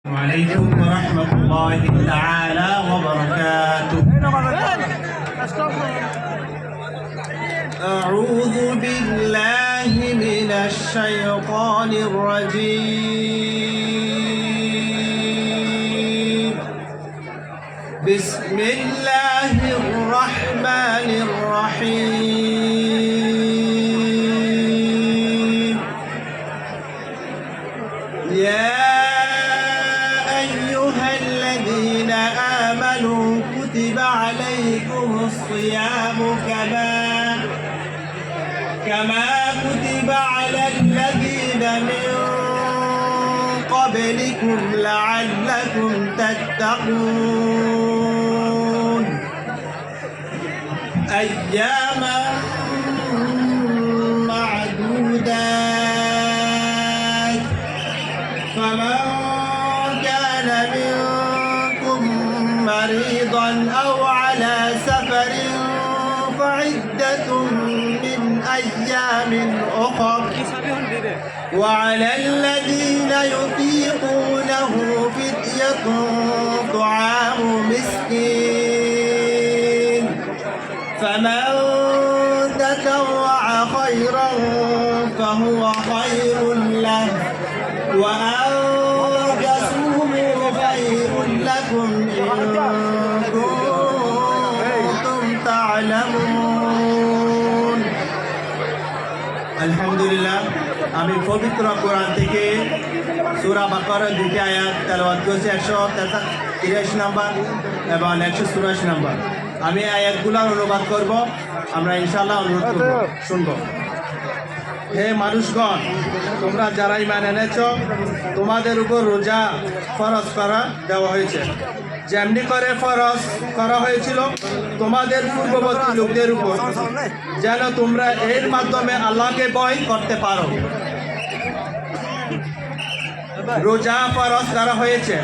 عليكم ورحمة الله تعالى وبركاته. أعوذ بالله من الشيطان الرجيم. بسم الله الرحمن الرحيم. يا أيها الذين آمنوا كتب عليكم الصيام كما كتب على الذين من قبلكم لعلكم تتقون أياما معدودات فمن كان منكم مريضا أو على سفر فعدة من أيام أخر وعلى الذين يطيقونه فدية طعام مسكين فمن تطوع خيرا فهو خير له وأن تصوموا خير لكم إن كنتم تعلمون. আলহামদুলিল্লাহ, আমি পবিত্র কোরআন থেকে সূরা বাকারার দুটি আয়াত তেলাওয়াত করেছি, 183 নম্বর এবং 184 নম্বর। আমি আয়াতগুলোর অনুবাদ করব, আমরা ইনশাআল্লাহ অনুরোধ করব, শুনব। হে মানুষগণ, তোমরা যারা ঈমান এনেছ, তোমাদের উপর রোজা ফরজ করা দেওয়া হয়েছে, যেমনি করে ফরজ করা হয়েছিল তোমাদের পূর্ববর্তী লোকদের উপর, যেন তোমরা এর মাধ্যমে আল্লাহকে ভয় করতে পারো। রোজা ফরজ করা হয়েছে